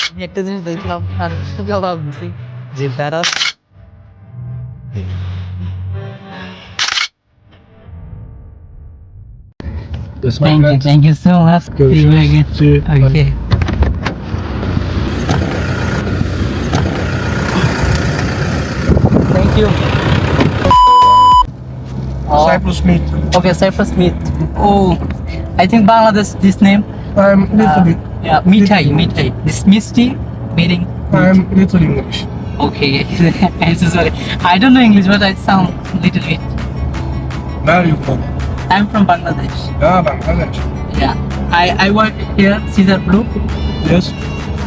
আমি একটা জিনিস দেখলাম আর ভাবছি যে বেড়া That's my Thank you, friend. thank you so much. Good. See you again. See you. Okay. Thank you. Oh, Cyprus meat. okay, Cyprus meat. Oh, I think Bangladesh. This name. Little bit. Yeah, Mithai, Mithai. This Misty meaning. Little English. Okay, I'm so sorry. I don't know English, but I sound little bit. Where are you from? I'm from Bangladesh. Yeah, Bangladesh. Yeah, I work here, Caesar Blue. Yes.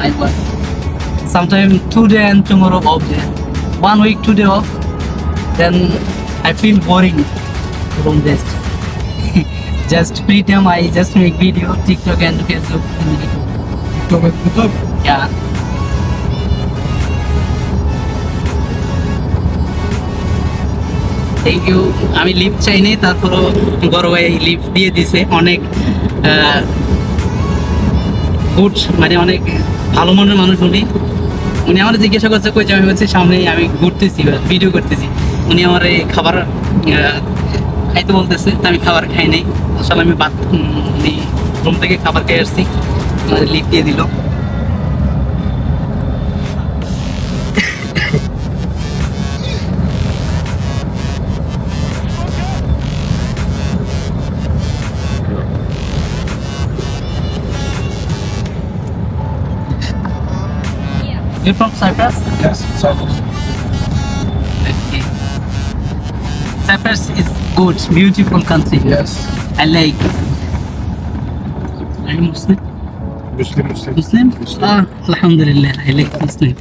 I work. Sometimes today and tomorrow off day. 1 week, 2 day off. Then I feel boring from this. Just free time, I just make video, TikTok and Facebook. Top at the top. Yeah. Thank you. আমি lift চাইনি, তারপরও বড় ভাই lift দিয়ে দিছে। অনেক good, মানে অনেক ভালো মনের মানুষ উনি। উনি আমার জিজ্ঞাসা করছে কই যাবে, হচ্ছে সামনেই আমি ঘুরতেছি, ভিডিও করতেছি। উনি আমার এই খাবার খাইতে বলতেছে, তা আমি খাবার খাই নাই। আসলে আমি রুম থেকে খাবার খেয়ে আসছি, আমাদের লিফট দিয়ে দিল। You from Cyprus? Yes, Cyprus. Okay. Cyprus is good, beautiful country. Yes. I like. Are you Muslim? Muslim. Muslim? Muslim. Ah, Alhamdulillah, I like Muslim.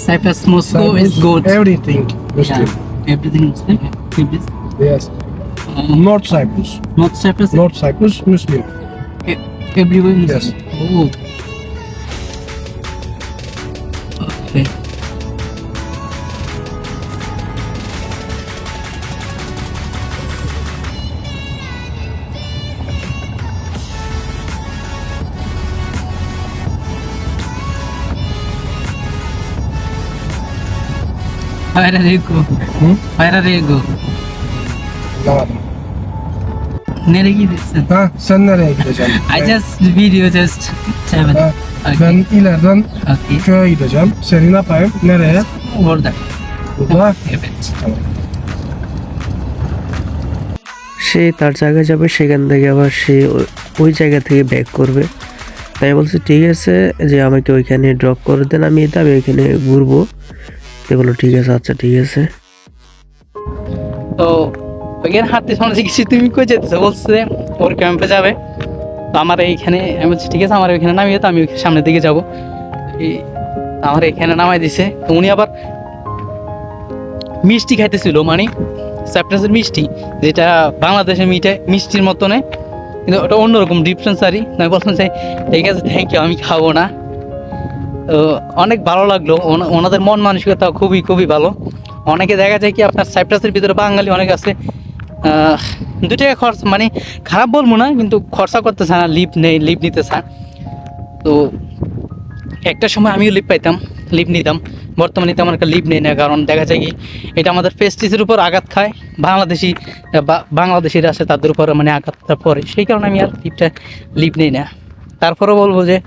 Cyprus, Moscow is good. Everything Muslim. Yeah, everything Muslim. Yes. North Cyprus. Not Cyprus. North Cyprus, Muslim. Everywhere Muslim. Yes. Oh. Okay. Where are you go? Where are you go? Anlamadım. Nereye gidiyorsun? Ha, sen nereye gideceksin? I just video just 7. Ha, Okay. ben ileriden Okay. köye gideceğim. Seni ne yapayım? Nereye? Orada. Burada. Evet. Tamam. সে তার জায়গায় যাবে, সেখান থেকে আবার সে ওই জায়গা থেকে back করবে। তাই বলছে ঠিক আছে যে আমাকে ওইখানে ড্রপ করে দেন, আমি ওইখানে ঘুরবো। তো বললো ঠিক আছে, আচ্ছা ঠিক আছে। তো ওইখানে হাঁটতে সময় জিজ্ঞেস তুমি কই যেতেছো, বলছে ওর ক্যাম্পে যাবে। তো আমার এইখানে, আমি বলছি ঠিক আছে আমার ওইখানে নামিয়ে, তো আমি সামনের দিকে যাবো। আমার এখানে নামাই দিছে। তো উনি আবার মিষ্টি খাইতেছিল, মানে সাইপ্রাসের মিষ্টি, যেটা বাংলাদেশের মিষ্টির মতনে, কিন্তু ওটা অন্যরকম ডিফারেন্স আরই। আমি বললাম যে ঠিক আছে থ্যাংক ইউ, আমি খাবো না। তো অনেক ভালো লাগলো, ওনাদের মন মানসিকতা খুবই খুবই ভালো। অনেকে দেখা যায় কি আপনার সাইপ্রাসের ভিতরে বাঙালি অনেক আছে, 2 টাকা খরচ, মানে খারাপ বলবো না, কিন্তু খরচা করতে চায় না, লিভ নিতে চায়। তো একটা সময় আমিও লিভ নিতাম। বর্তমানে তেমন একটা লিভ নেই না, কারণ দেখা যায় কি এটা আমাদের প্রেস্টিজের উপর আঘাত খায়। বাংলাদেশিরা আছে তাদের উপর মানে আঘাতটা পড়ে, সেই কারণে আমি আর লিভ নেই না। তারপরেও বলবো যে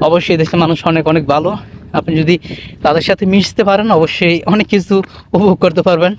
অবশ্যই দেশের মানুষ অনেক অনেক ভালো। আপনি যদি তাদের সাথে মিশতে পারেন অবশ্যই অনেক কিছু উপভোগ করতে পারবেন।